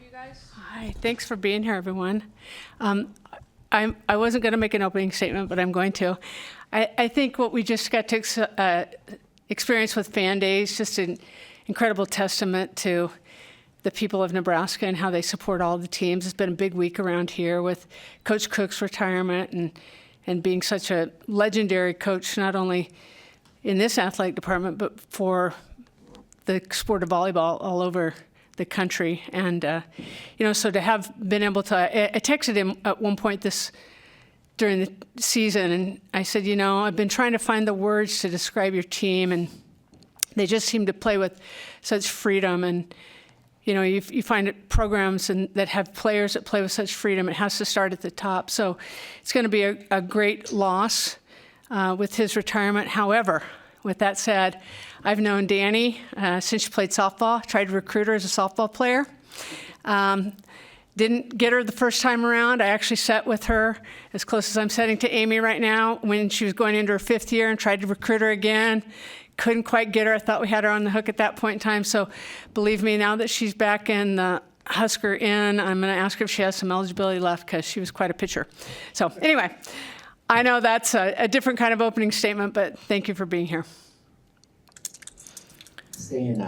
you guys. Hi, thanks for being here, everyone. I wasn't going to make an opening statement, but I'm going to. I think what we just got to experience with Fan Days, just an incredible testament to the people of Nebraska and how they support all the teams. It's been a big week around here with Coach Cook's retirement and being such a legendary coach, not only in this athletic department, but for the sport of volleyball all over the country. And, so to have been able to, I texted him at one point during the season, and I said, I've been trying to find the words to describe your team, and they just seem to play with such freedom. And, you find programs that have players that play with such freedom, it has to start at the top. So it's going to be a great loss with his retirement. However, with that said, I've known Danny since she played softball, tried to recruit her as a softball player. Didn't get her the first time around. I actually sat with her as close as I'm sitting to Amy right now when she was going into her 5th year and tried to recruit her again. Couldn't quite get her. I thought we had her on the hook at that point in time. So believe me, now that she's back in the Husker Inn, I'm going to ask her if she has some eligibility left because she was quite a pitcher. So anyway, I know that's a different kind of opening statement, but thank you for being here. Staying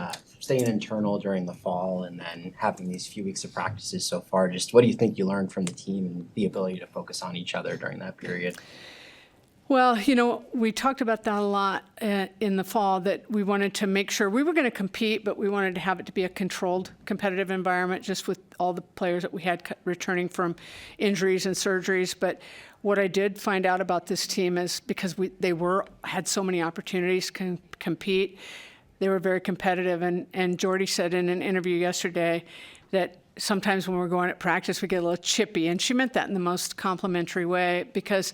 internal during the fall and then having these few weeks of practices so far, just what do you think you learned from the team and the ability to focus on each other during that period? Well, we talked about that a lot in the fall, that we wanted to make sure we were going to compete, but we wanted to have it to be a controlled, competitive environment just with all the players that we had returning from injuries and surgeries. But what I did find out about this team is because they had so many opportunities to compete, they were very competitive. And Jordy said in an interview yesterday that sometimes when we're going at practice, we get a little chippy. And she meant that in the most complimentary way, because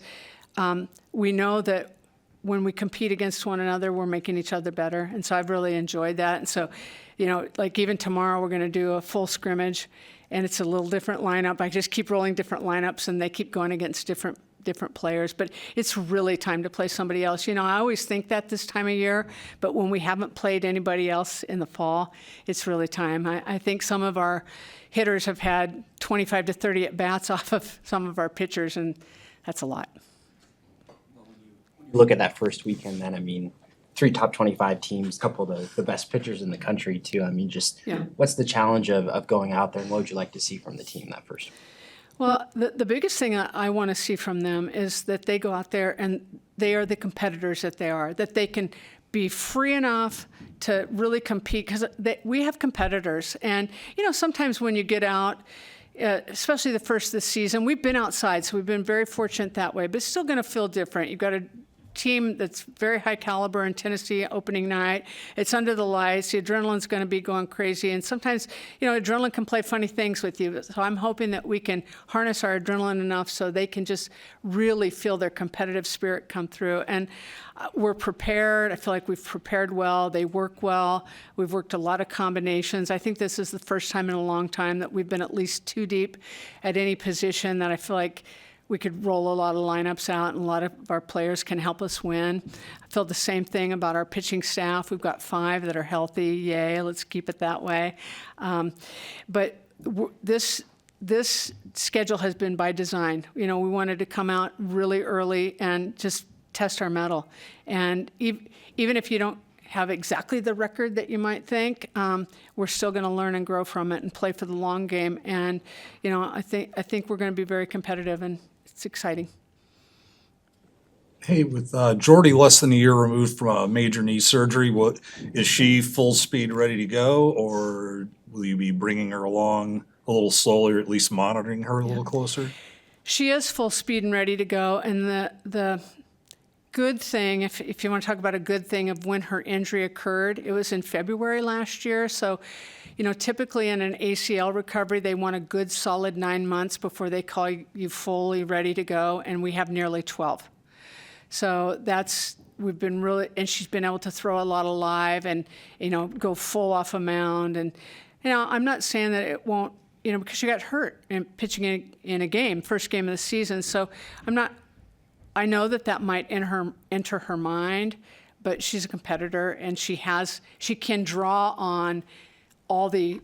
we know that when we compete against one another, we're making each other better. And so I've really enjoyed that. And so, like even tomorrow, we're going to do a full scrimmage, and it's a little different lineup. I just keep rolling different lineups, and they keep going against different players. But it's really time to play somebody else. I always think that this time of year, but when we haven't played anybody else in the fall, it's really time. I think some of our hitters have had 25 to 30 at-bats off of some of our pitchers, and that's a lot. Look at that first weekend then, 3 top 25 teams, a couple of the best pitchers in the country too. What's the challenge of going out there, and what would you like to see from the team that first week? Well, the biggest thing I want to see from them is that they go out there and they are the competitors that they are, that they can be free enough to really compete, because we have competitors. And, sometimes when you get out, especially the first of the season, we've been outside, so we've been very fortunate that way, but it's still going to feel different. You've got a team that's very high caliber in Tennessee opening night. It's under the lights. The adrenaline's going to be going crazy. And sometimes, adrenaline can play funny things with you. So I'm hoping that we can harness our adrenaline enough so they can just really feel their competitive spirit come through. And we're prepared. I feel like we've prepared well. They work well. We've worked a lot of combinations. I think this is the first time in a long time that we've been at least 2 deep at any position, that I feel like we could roll a lot of lineups out, and a lot of our players can help us win. I feel the same thing about our pitching staff. We've got 5 that are healthy. Yay, let's keep it that way. But this schedule has been by design. We wanted to come out really early and just test our mettle. And even if you don't have exactly the record that you might think, we're still going to learn and grow from it and play for the long game. And I think we're going to be very competitive, and it's exciting. Hey, with Jordy less than a year removed from a major knee surgery, what is she full speed ready to go, or will you be bringing her along a little slowly, or at least monitoring her a little closer? She is full speed and ready to go, and the good thing, if you want to talk about a good thing of when her injury occurred, it was in February last year. So, typically in an ACL recovery, they want a good solid 9 months before they call you fully ready to go, and we have nearly 12. So we've been really, and she's been able to throw a lot of live and, go full off a mound. And, I'm not saying that it won't, because she got hurt in pitching in a game, first game of the season. So I know that might enter her mind, but she's a competitor, and she can draw on all the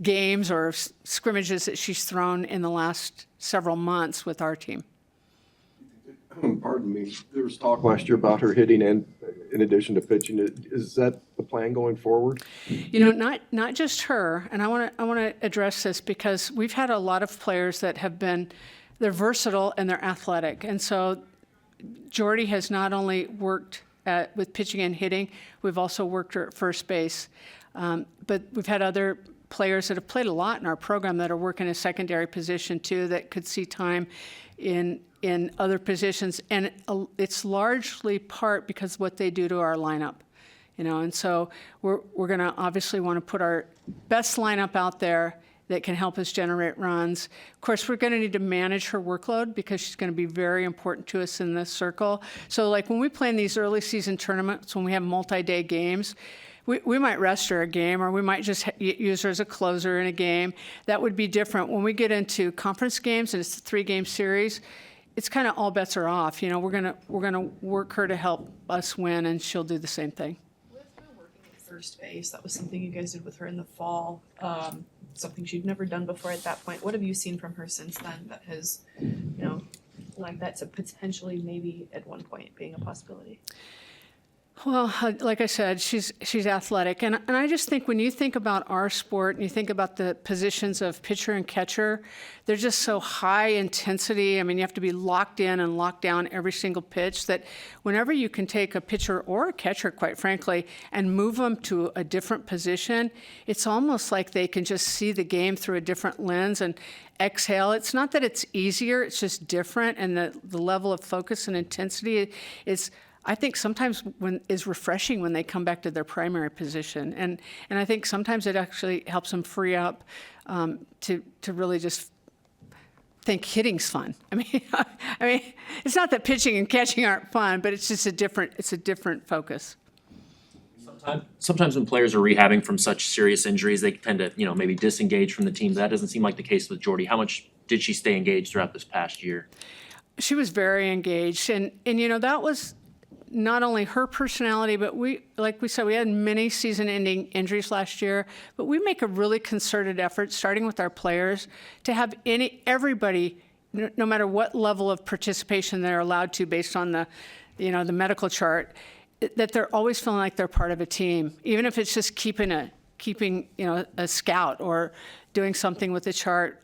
games or scrimmages that she's thrown in the last several months with our team. Pardon me, there was talk last year about her hitting in addition to pitching. Is that the plan going forward? Not just her, and I want to address this because we've had a lot of players that they're versatile and they're athletic. And so Jordy has not only worked with pitching and hitting, we've also worked her at first base. But we've had other players that have played a lot in our program that are working a secondary position too, that could see time in other positions. And it's largely part because of what they do to our lineup. And so we're going to obviously want to put our best lineup out there that can help us generate runs. Of course, we're going to need to manage her workload because she's going to be very important to us in this circle. So like when we play in these early season tournaments, when we have multi-day games, we might rest her a game, or we might just use her as a closer in a game. That would be different. When we get into conference games and it's a 3-game series, it's kind of all bets are off. We're gonna work her to help us win, and she'll do the same thing. With her working at first base, that was something you guys did with her in the fall. Something she'd never done before at that point. What have you seen from her since then that has, led that to potentially maybe at one point being a possibility? Well, like I said, she's athletic, and I just think when you think about our sport and you think about the positions of pitcher and catcher, they're just so high intensity. I mean, you have to be locked in and locked down every single pitch, that whenever you can take a pitcher or a catcher, quite frankly, and move them to a different position, it's almost like they can just see the game through a different lens and exhale. It's not that it's easier, it's just different, and the level of focus and intensity is, I think, sometimes is refreshing when they come back to their primary position, and I think sometimes it actually helps them free up to really just think hitting's fun. I mean, it's not that pitching and catching aren't fun, but it's just a different focus. Sometimes when players are rehabbing from such serious injuries, they tend to maybe disengage from the team. That doesn't seem like the case with Jordy. How much did she stay engaged throughout this past year? She was very engaged, and that was not only her personality, but like we said, we had many season-ending injuries last year, but we make a really concerted effort, starting with our players, to have everybody, no matter what level of participation they're allowed to based on the medical chart, that they're always feeling like they're part of a team, even if it's just keeping a scout or doing something with the chart.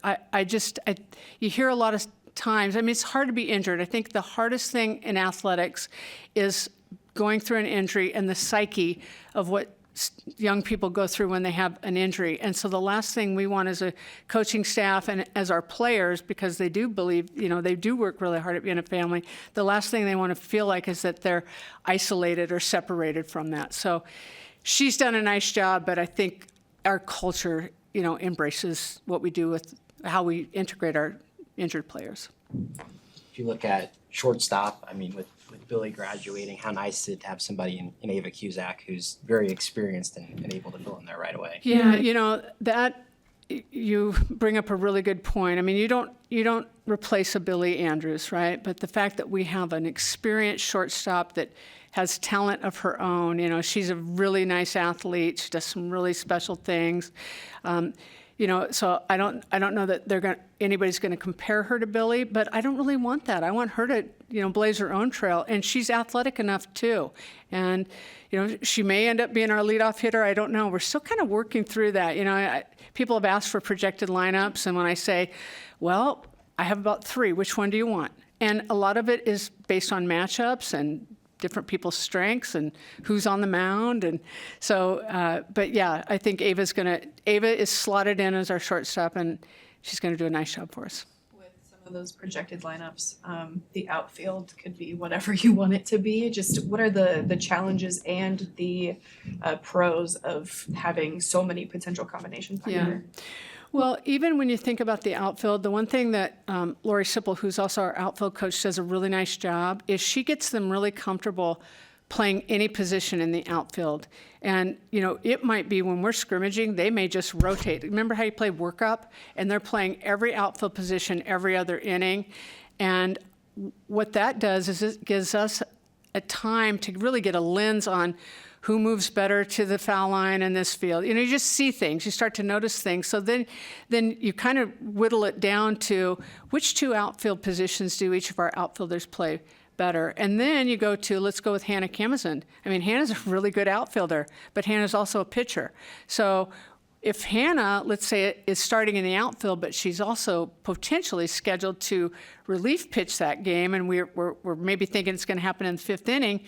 You hear a lot of times, it's hard to be injured. I think the hardest thing in athletics is going through an injury and the psyche of what young people go through when they have an injury. And so the last thing we want as a coaching staff and as our players, because they do believe, they do work really hard at being a family, the last thing they want to feel like is that they're isolated or separated from that. So she's done a nice job, but I think our culture, embraces what we do with how we integrate our injured players. If you look at shortstop, with Billy graduating, how nice is it to have somebody in Ava Cusack who's very experienced and able to fill in there right away. Yeah, that you bring up a really good point. You don't replace a Billy Andrews, right? But the fact that we have an experienced shortstop that has talent of her own, she's a really nice athlete. She does some really special things. So I don't know that anybody's going to compare her to Billy, but I don't really want that. I want her to, blaze her own trail, and she's athletic enough too. And, she may end up being our leadoff hitter. I don't know. We're still kind of working through that. People have asked for projected lineups, and when I say, well, I have about 3, which one do you want? And a lot of it is based on matchups and different people's strengths and who's on the mound. And so, but yeah, I think Ava is slotted in as our shortstop, and she's going to do a nice job for us. With some of those projected lineups, the outfield could be whatever you want it to be. Just what are the challenges and the pros of having so many potential combinations? Yeah. Well, even when you think about the outfield, the one thing that Lori Sipple, who's also our outfield coach, does a really nice job is she gets them really comfortable playing any position in the outfield. And, it might be when we're scrimmaging, they may just rotate. Remember how you play workup? And they're playing every outfield position every other inning. And what that does is it gives us a time to really get a lens on who moves better to the foul line in this field. You just see things. You start to notice things. So then you kind of whittle it down to which 2 outfield positions do each of our outfielders play better. And then you go to, let's go with Hannah Camazin. I mean, Hannah's a really good outfielder, but Hannah's also a pitcher. So if Hannah, let's say, is starting in the outfield, but she's also potentially scheduled to relief pitch that game, and we're maybe thinking it's going to happen in the 5th inning,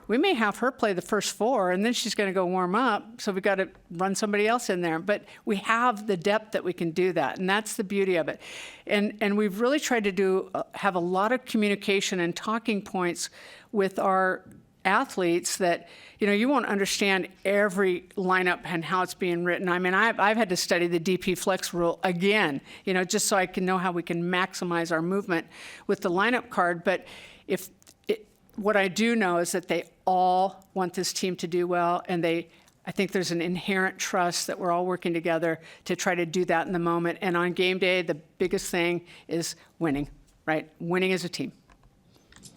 we may have her play the first 4, and then she's going to go warm up, so we've got to run somebody else in there. But we have the depth that we can do that, and that's the beauty of it. And we've really tried to have a lot of communication and talking points with our athletes that, you won't understand every lineup and how it's being written. I mean, I've had to study the DP flex rule again, just so I can know how we can maximize our movement with the lineup card. But what I do know is that they all want this team to do well, and I think there's an inherent trust that we're all working together to try to do that in the moment. And on game day, the biggest thing is winning, right? Winning as a team.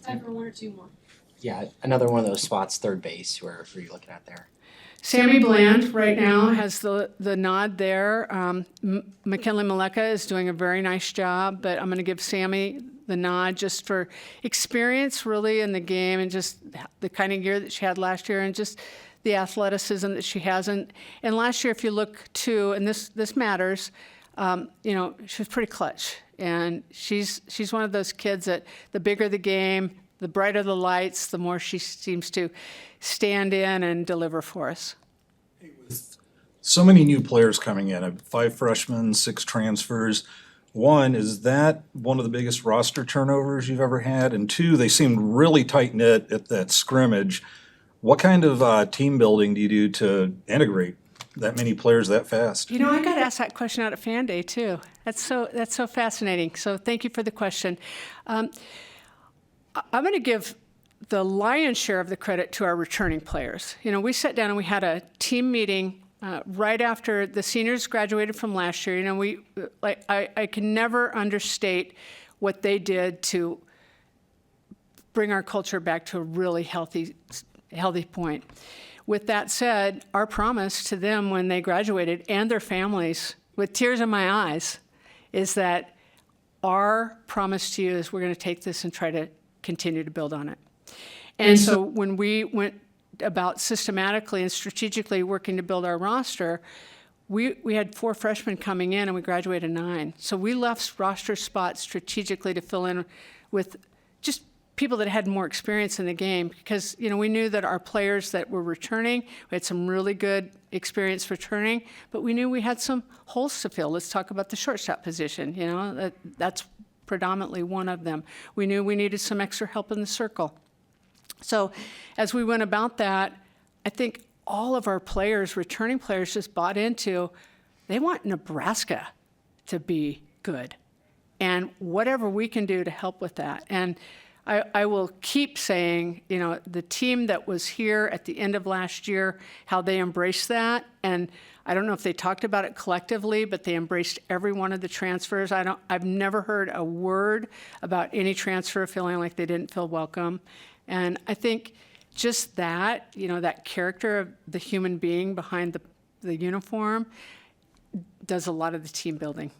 Time for 1 or 2 more. Yeah, another one of those spots, third base. Where are you looking at there? Sammy Bland right now has the nod there. McKinley Maleka is doing a very nice job, but I'm going to give Sammy the nod just for experience really in the game and just the kind of year that she had last year and just the athleticism that she has. And last year, if you look too, and this matters, she was pretty clutch. And she's one of those kids that the bigger the game, the brighter the lights, the more she seems to stand in and deliver for us. So many new players coming in, 5 freshmen, 6 transfers. 1, is that one of the biggest roster turnovers you've ever had? And 2, they seemed really tight-knit at that scrimmage. What kind of team building do you do to integrate that many players that fast? I got asked that question out at Fan Day, too. That's so fascinating. So thank you for the question. I'm going to give the lion's share of the credit to our returning players. We sat down and we had a team meeting right after the seniors graduated from last year. I can never understate what they did to bring our culture back to a really healthy point. With that said, our promise to them when they graduated and their families, with tears in my eyes, is that our promise to you is we're going to take this and try to continue to build on it. And so when we went about systematically and strategically working to build our roster, we had 4 freshmen coming in and we graduated 9. So we left roster spots strategically to fill in with just people that had more experience in the game because, we knew that our players that were returning, we had some really good experience returning, but we knew we had some holes to fill. Let's talk about the shortstop position, that's predominantly one of them. We knew we needed some extra help in the circle. So as we went about that, I think all of our players, returning players, just bought into, they want Nebraska to be good. And whatever we can do to help with that. And I will keep saying, the team that was here at the end of last year, how they embraced that. And I don't know if they talked about it collectively, but they embraced every one of the transfers. I've never heard a word about any transfer feeling like they didn't feel welcome. And I think just that, that character of the human being behind the uniform does a lot of the team building.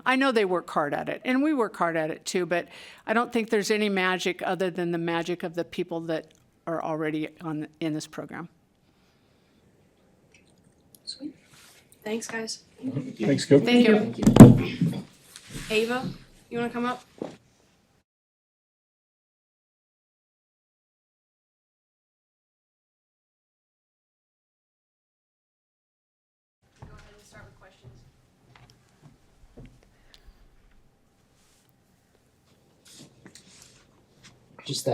I know they work hard at it, and we work hard at it too, but I don't think there's any magic other than the magic of the people that are already in this program. Sweet. Thanks, guys. Thanks, Coach. Thank you. Ava, you want to come up? Go ahead and start with questions. Just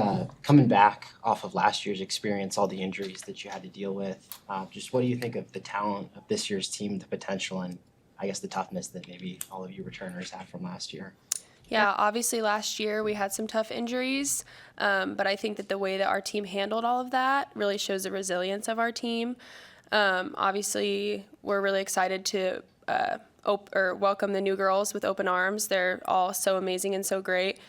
coming back off of last year's experience, all the injuries that you had to deal with, just what do you think of the talent of this year's team, the potential, and I guess the toughness that maybe all of you returners had from last year? Yeah, obviously last year we had some tough injuries, but I think that the way that our team handled all of that really shows the resilience of our team. Obviously, we're really excited to welcome the new girls with open arms. They're all so amazing and so great.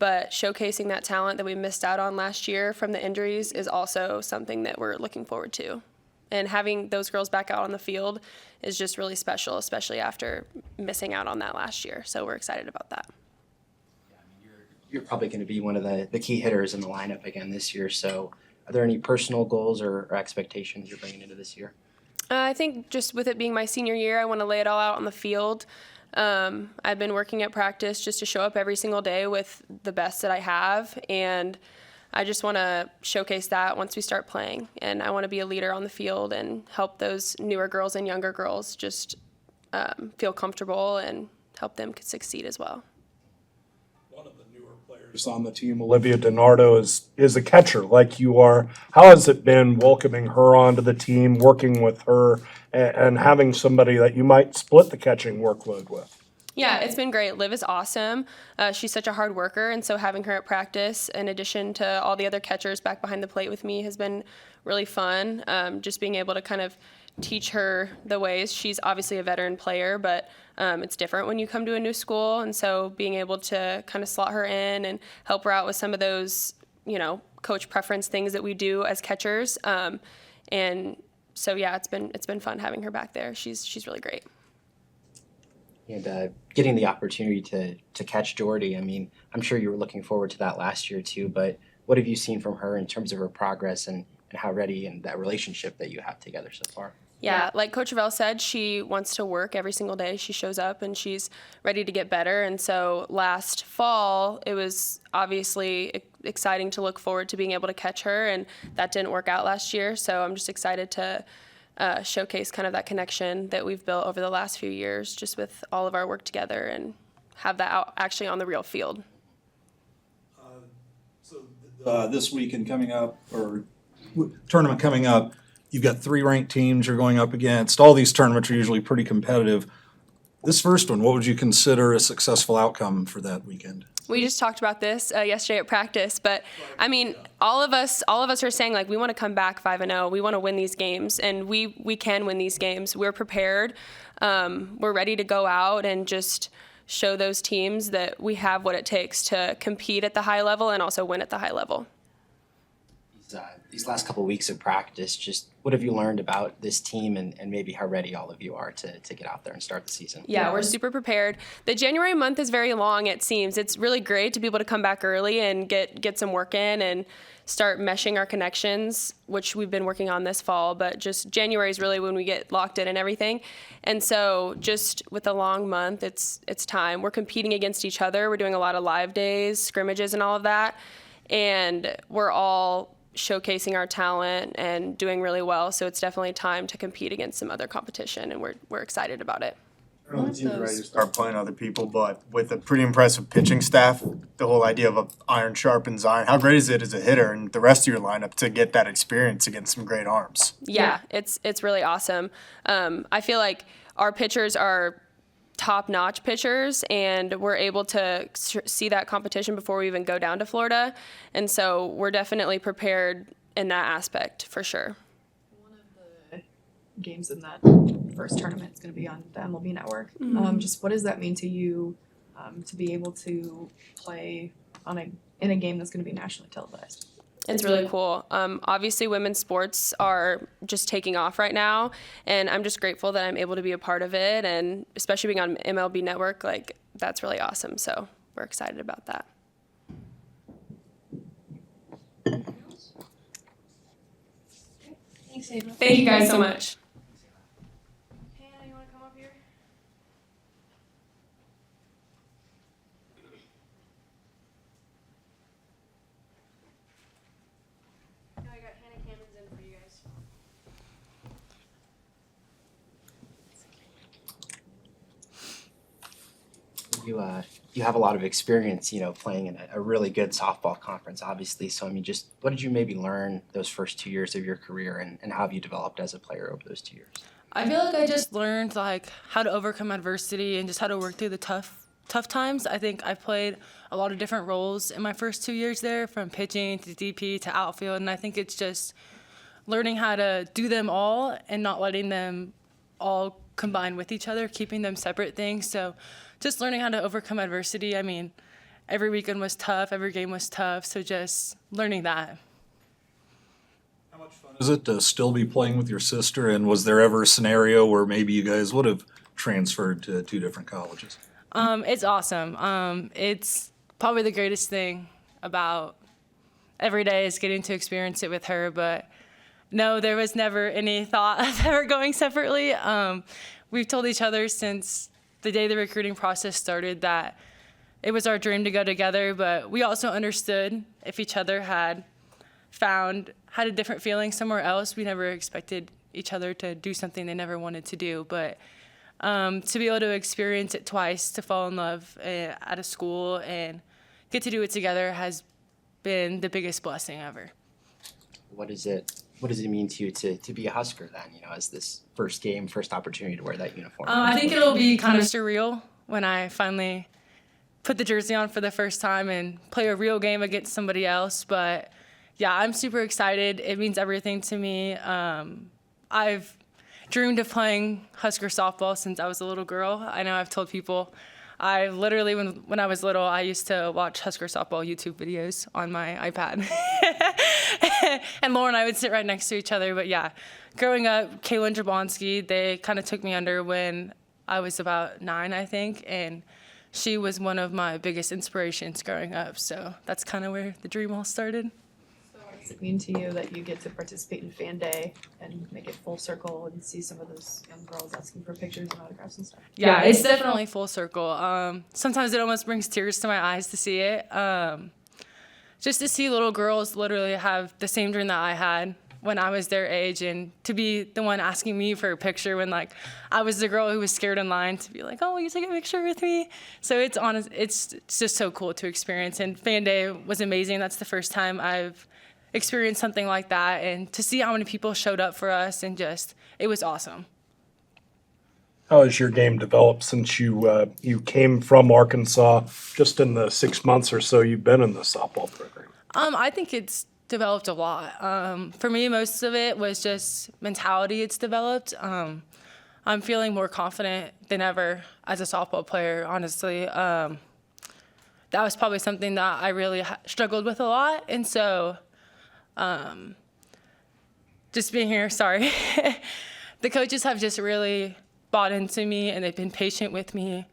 But showcasing that talent that we missed out on last year from the injuries is also something that we're looking forward to. And having those girls back out on the field is just really special, especially after missing out on that last year. So we're excited about that. You're probably going to be one of the key hitters in the lineup again this year. So are there any personal goals or expectations you're bringing into this year? I think just with it being my senior year, I want to lay it all out on the field. I've been working at practice just to show up every single day with the best that I have, and I just want to showcase that once we start playing. And I want to be a leader on the field and help those newer girls and younger girls just feel comfortable and help them succeed as well. One of the newer players on the team, Olivia DiNardo, is a catcher like you are. How has it been welcoming her onto the team, working with her, and having somebody that you might split the catching workload with? Yeah, it's been great. Liv is awesome. She's such a hard worker, and so having her at practice, in addition to all the other catchers back behind the plate with me, has been really fun. Just being able to kind of teach her the ways. She's obviously a veteran player, but it's different when you come to a new school, and so being able to kind of slot her in and help her out with some of those, coach preference things that we do as catchers. And so yeah, it's been fun having her back there. She's really great. And getting the opportunity to catch Jordy, I mean, I'm sure you were looking forward to that last year too, but what have you seen from her in terms of her progress and how ready and that relationship that you have together so far? Yeah, like Coach Revelle said, she wants to work every single day. She shows up and she's ready to get better. And so last fall, it was obviously exciting to look forward to being able to catch her, and that didn't work out last year. So I'm just excited to showcase kind of that connection that we've built over the last few years, just with all of our work together, and have that out actually on the real field. This weekend coming up, or tournament coming up, you've got 3 ranked teams you're going up against. All these tournaments are usually pretty competitive. This first one, what would you consider a successful outcome for that weekend? We just talked about this yesterday at practice, but I mean, all of us are saying, like, we want to come back 5-0. We want to win these games, and we can win these games. We're prepared. We're ready to go out and just show those teams that we have what it takes to compete at the high level and also win at the high level. These last couple of weeks of practice, just what have you learned about this team and maybe how ready all of you are to get out there and start the season? Yeah, we're super prepared. The January month is very long, it seems. It's really great to be able to come back early and get some work in and start meshing our connections, which we've been working on this fall, but just January is really when we get locked in and everything. And so just with a long month, it's time. We're competing against each other. We're doing a lot of live days, scrimmages and all of that. And we're all showcasing our talent and doing really well. So it's definitely time to compete against some other competition, and we're excited about it. The team's ready to start playing other people, but with a pretty impressive pitching staff, the whole idea of iron sharpens iron. How great is it as a hitter and the rest of your lineup to get that experience against some great arms? Yeah, it's really awesome. I feel like our pitchers are top-notch pitchers, and we're able to see that competition before we even go down to Florida. And so we're definitely prepared in that aspect for sure. One of the games in that first tournament is going to be on the MLB Network. Just what does that mean to you to be able to play in a game that's going to be nationally televised? It's really cool. Obviously, women's sports are just taking off right now, and I'm just grateful that I'm able to be a part of it, and especially being on MLB Network, like, that's really awesome. So we're excited about that. Thanks, Ava. Thank you guys so much. Hannah, you want to come up here? I got Hannah Cannons in for you guys. You have a lot of experience, playing in a really good softball conference, obviously. So, I mean, just what did you maybe learn those first 2 years of your career, and how have you developed as a player over those 2 years? I feel like I just learned how to overcome adversity and just how to work through the tough times. I think I played a lot of different roles in my first 2 years there, from pitching to DP to outfield, and I think it's just learning how to do them all and not letting them all combine with each other, keeping them separate things. So just learning how to overcome adversity. I mean, every weekend was tough, every game was tough, so just learning that. How much fun Is it to still be playing with your sister? And was there ever a scenario where maybe you guys would have transferred to two different colleges? It's awesome. It's probably the greatest thing about every day is getting to experience it with her. But no, there was never any thought of ever going separately. We've told each other since the day the recruiting process started that it was our dream to go together, but we also understood if each other had a different feeling somewhere else, we never expected each other to do something they never wanted to do. But to be able to experience it twice, to fall in love at a school and get to do it together has been the biggest blessing ever. What does it mean to you to be a Husker then, as this first game, first opportunity to wear that uniform? I think it'll be kind of surreal when I finally put the jersey on for the first time and play a real game against somebody else. But yeah, I'm super excited. It means everything to me. I've dreamed of playing Husker softball since I was a little girl. I know I've told people I literally, when I was little, I used to watch Husker softball YouTube videos on my iPad. And Lauren and I would sit right next to each other. But yeah, growing up, Kaylin Jablonski, they kind of took me under when I was about 9, I think. And she was one of my biggest inspirations growing up. So that's kind of where the dream all started. So what does it mean to you that you get to participate in Fan Day and make it full circle and see some of those young girls asking for pictures and autographs and stuff? Yeah, it's definitely full circle. Sometimes it almost brings tears to my eyes to see it. Just to see little girls literally have the same dream that I had when I was their age, and to be the one asking me for a picture when I was the girl who was scared in line to be like, oh, will you take a picture with me? So it's just so cool to experience, and Fan Day was amazing. That's the first time I've experienced something like that, and to see how many people showed up for us, and it was awesome. How has your game developed since you came from Arkansas, just in the 6 months or so you've been in the softball program? I think it's developed a lot. For me, most of it was just mentality it's developed. I'm feeling more confident than ever as a softball player, honestly. That was probably something that I really struggled with a lot. And so just being here, sorry. The coaches have just really bought into me, and they've been patient with me.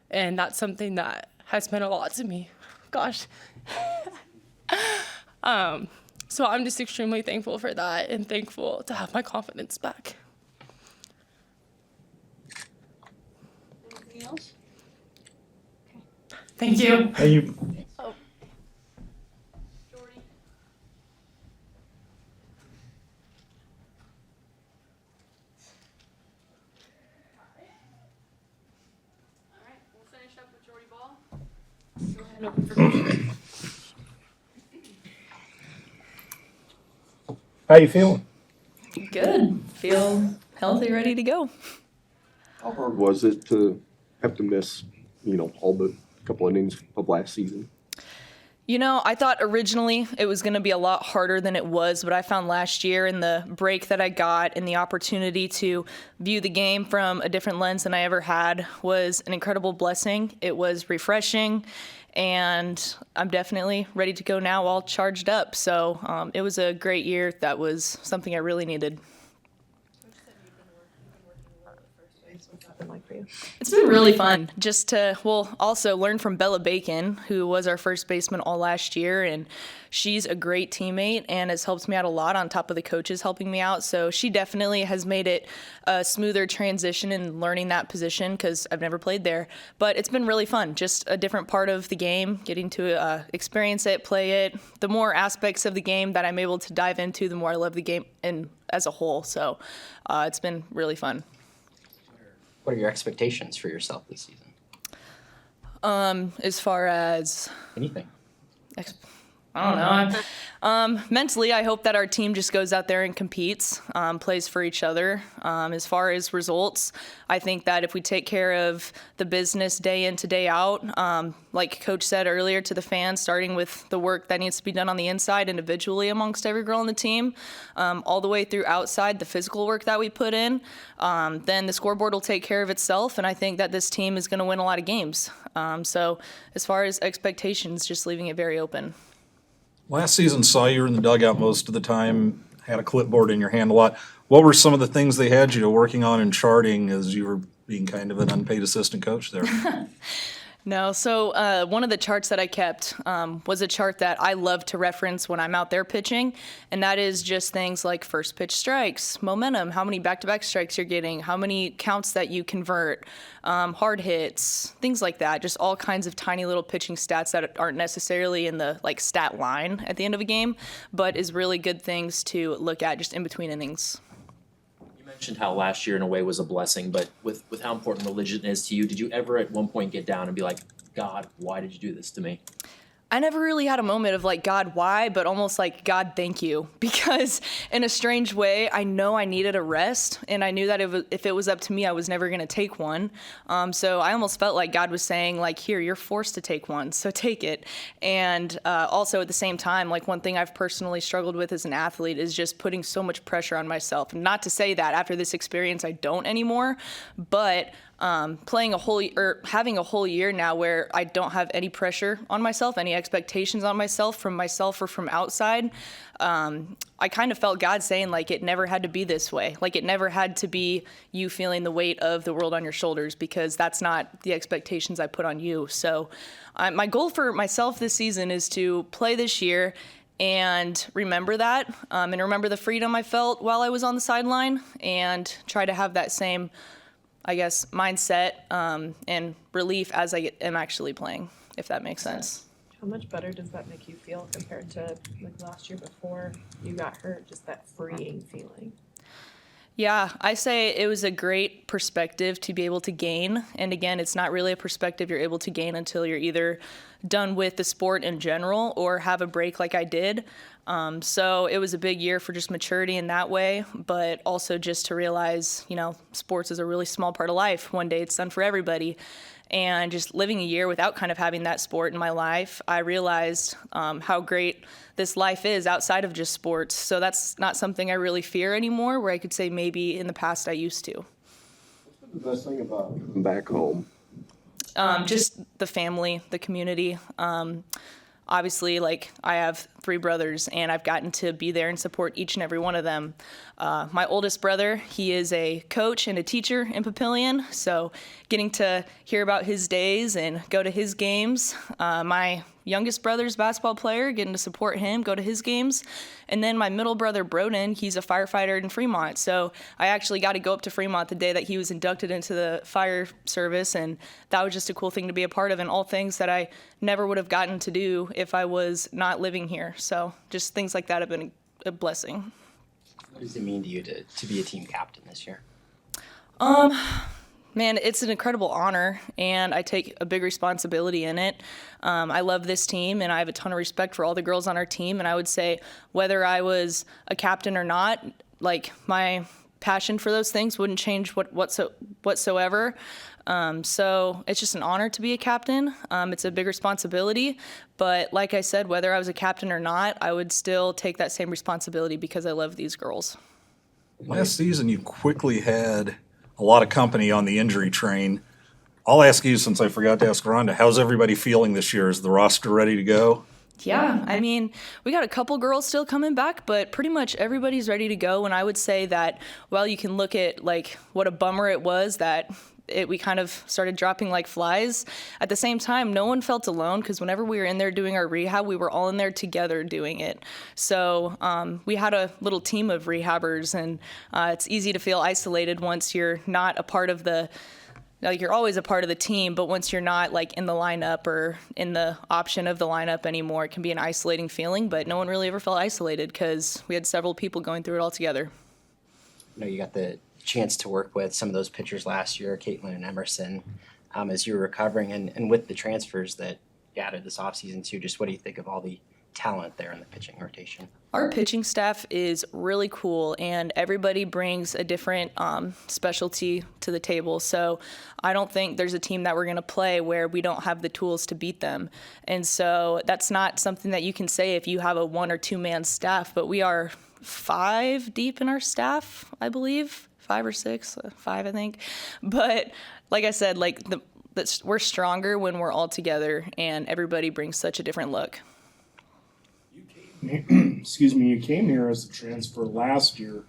And that's something that has meant a lot to me. Gosh. So I'm just extremely thankful for that and thankful to have my confidence back. Anything else? Thank you. Hey, you Jordy? All right, we'll finish up with Jordy Ball. Go ahead and open for questions. how you feeling? Good. Feel healthy, ready to go. How hard was it to have to miss, all the couple innings of last season? I thought originally it was going to be a lot harder than it was, but I found last year in the break that I got and the opportunity to view the game from a different lens than I ever had was an incredible blessing. It was refreshing, and I'm definitely ready to go now, all charged up. So it was a great year. That was something I really needed. What's that been like for you? It's been really fun just to, also learn from Bella Bacon, who was our first baseman all last year, and she's a great teammate and has helped me out a lot on top of the coaches helping me out. So she definitely has made it a smoother transition in learning that position because I've never played there. But it's been really fun, just a different part of the game, getting to experience it, play it. The more aspects of the game that I'm able to dive into, the more I love the game as a whole. So it's been really fun. What are your expectations for yourself this season? As far as Anything? I don't know. Mentally, I hope that our team just goes out there and competes, plays for each other. As far as results, I think that if we take care of the business day in to day out, like Coach said earlier to the fans, starting with the work that needs to be done on the inside individually amongst every girl on the team, all the way through outside, the physical work that we put in, then the scoreboard will take care of itself, and I think that this team is going to win a lot of games. So as far as expectations, just leaving it very open. Last season saw you in the dugout most of the time. had a clipboard in your hand a lot. What were some of the things they had you working on and charting as you were being kind of an unpaid assistant coach there? No, so one of the charts that I kept was a chart that I love to reference when I'm out there pitching, and that is just things like first pitch strikes, momentum, how many back-to-back strikes you're getting, how many counts that you convert, hard hits, things like that. Just all kinds of tiny little pitching stats that aren't necessarily in the like stat line at the end of a game, but is really good things to look at just in between innings. You mentioned how last year in a way was a blessing, but with how important religion is to you, did you ever at one point get down and be like, God, why did you do this to me? I never really had a moment of like, God, why? But almost like, God, thank you. Because in a strange way, I know I needed a rest. And I knew that if it was up to me, I was never going to take one. So I almost felt like God was saying, like, here, you're forced to take one. So take it. And also at the same time, like one thing I've personally struggled with as an athlete is just putting so much pressure on myself. Not to say that after this experience, I don't anymore, but having a whole year now where I don't have any pressure on myself, any expectations on myself or from outside, I kind of felt God saying like it never had to be this way. Like it never had to be you feeling the weight of the world on your shoulders, because that's not the expectations I put on you. So my goal for myself this season is to play this year and remember that, and remember the freedom I felt while I was on the sideline, and try to have that same, I guess, mindset and relief as I am actually playing, if that makes sense. How much better does that make you feel compared to like last year before you got hurt? Just that freeing feeling. Yeah, I say it was a great perspective to be able to gain. And again, it's not really a perspective you're able to gain until you're either done with the sport in general or have a break like I did. So it was a big year for just maturity in that way, but also just to realize, sports is a really small part of life. One day it's done for everybody. And just living a year without kind of having that sport in my life, I realized how great this life is outside of just sports. So that's not something I really fear anymore, where I could say maybe in the past I used to. What's been the best thing about coming back home? Just the family, the community. Obviously, like, I have 3 brothers, and I've gotten to be there and support each and every one of them. My oldest brother, he is a coach and a teacher in Papillion, so getting to hear about his days and go to his games. My youngest brother's a basketball player, getting to support him, go to his games. And then my middle brother, Broden, he's a firefighter in Fremont. So I actually got to go up to Fremont the day that he was inducted into the fire service, and that was just a cool thing to be a part of, and all things that I never would have gotten to do if I was not living here. So just things like that have been a blessing. What does it mean to you to be a team captain this year? Man, it's an incredible honor, and I take a big responsibility in it. I love this team, and I have a ton of respect for all the girls on our team, and I would say whether I was a captain or not, like, my passion for those things wouldn't change whatsoever. So it's just an honor to be a captain. It's a big responsibility, but like I said, whether I was a captain or not, I would still take that same responsibility because I love these girls. Last season, you quickly had a lot of company on the injury train. I'll ask you, since I forgot to ask Rhonda, how's everybody feeling this year? Is the roster ready to go? Yeah, I mean, we got a couple girls still coming back, but pretty much everybody's ready to go. And I would say that while you can look at like what a bummer it was that we kind of started dropping like flies, at the same time, no one felt alone, because whenever we were in there doing our rehab, we were all in there together doing it. So we had a little team of rehabbers, and it's easy to feel isolated once you're not a part of you're always a part of the team, but once you're not like in the lineup or in the option of the lineup anymore, it can be an isolating feeling, but no one really ever felt isolated because we had several people going through it all together. You got the chance to work with some of those pitchers last year, Caitlin and Emerson, as you were recovering, and with the transfers that you added this offseason too. Just what do you think of all the talent there in the pitching rotation? Our pitching staff is really cool, and everybody brings a different specialty to the table. So I don't think there's a team that we're going to play where we don't have the tools to beat them. And so that's not something that you can say if you have a 1 or 2 man staff, but we are 5 deep in our staff, I believe. 5 or 6, 5, I think. But like I said, we're stronger when we're all together, and everybody brings such a different look. excuse me, you came here as a transfer last year.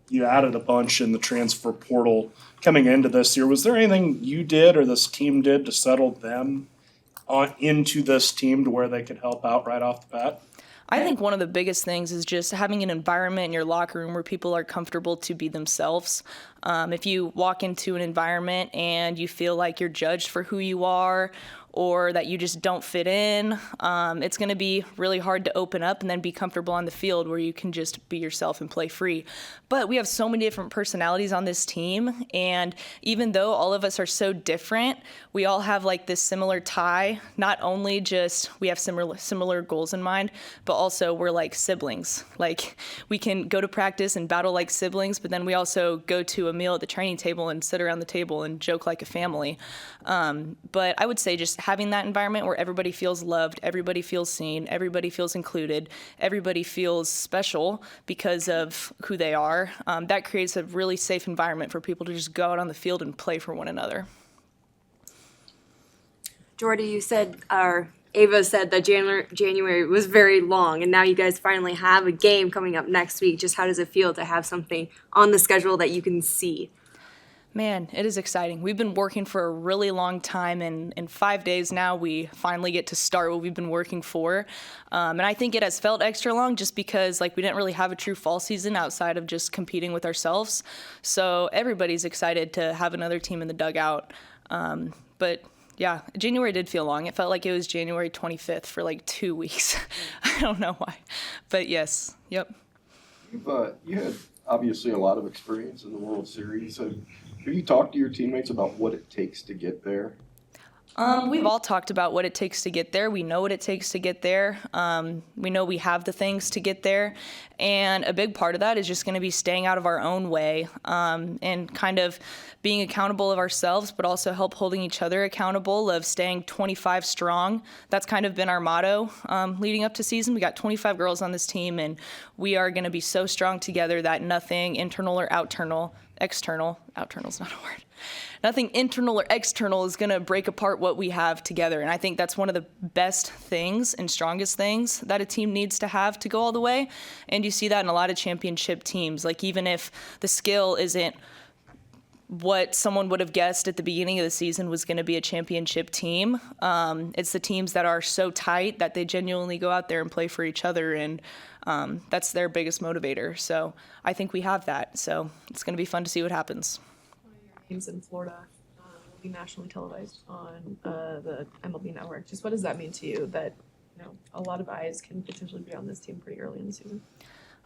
You added a bunch in the transfer portal coming into this year. Was there anything you did or this team did to settle them into this team to where they could help out right off the bat? I think one of the biggest things is just having an environment in your locker room where people are comfortable to be themselves. If you walk into an environment and you feel like you're judged for who you are or that you just don't fit in, it's going to be really hard to open up and then be comfortable on the field where you can just be yourself and play free. But we have so many different personalities on this team, and even though all of us are so different, we all have like this similar tie. Not only just we have similar goals in mind, but also we're like siblings. Like we can go to practice and battle like siblings, but then we also go to a meal at the training table and sit around the table and joke like a family. But I would say just having that environment where everybody feels loved, everybody feels seen, everybody feels included, everybody feels special because of who they are, that creates a really safe environment for people to just go out on the field and play for one another. Jordy, you said, or Ava said that January was very long, and now you guys finally have a game coming up next week. Just how does it feel to have something on the schedule that you can see? Man, it is exciting. We've been working for a really long time, and in 5 days now, we finally get to start what we've been working for. And I think it has felt extra long just because we didn't really have a true fall season outside of just competing with ourselves. So everybody's excited to have another team in the dugout. But yeah, January did feel long. It felt like it was January 25th for 2 weeks. I don't know why, but yes, yep. You had obviously a lot of experience in the World Series. Have you talked to your teammates about what it takes to get there? We've all talked about what it takes to get there. We know what it takes to get there. We know we have the things to get there. And a big part of that is just going to be staying out of our own way, and kind of being accountable of ourselves, but also help holding each other accountable, of staying 25 strong. That's kind of been our motto leading up to season. We got 25 girls on this team, and we are going to be so strong together that nothing internal or external, outernal's not a word. Nothing internal or external is going to break apart what we have together. And I think that's one of the best things and strongest things that a team needs to have to go all the way. And you see that in a lot of championship teams. Even if the skill isn't what someone would have guessed at the beginning of the season was going to be a championship team, it's the teams that are so tight that they genuinely go out there and play for each other. And that's their biggest motivator. So I think we have that. So it's going to be fun to see what happens. Games in Florida will be nationally televised on the MLB Network. Just what does that mean to you that a lot of eyes can potentially be on this team pretty early in the season?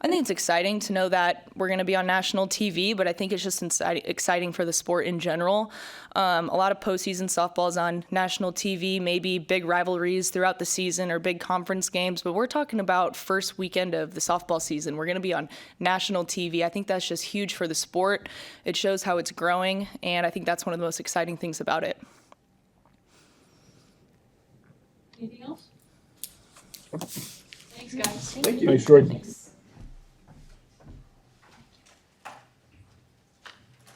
I think it's exciting to know that we're going to be on national TV, but I think it's just exciting for the sport in general. A lot of postseason softball is on national TV, maybe big rivalries throughout the season or big conference games, but we're talking about first weekend of the softball season. We're going to be on national TV. I think that's just huge for the sport. It shows how it's growing, and I think that's one of the most exciting things about it. Anything else? Thanks, guys. Thank you. Thanks, Jordan.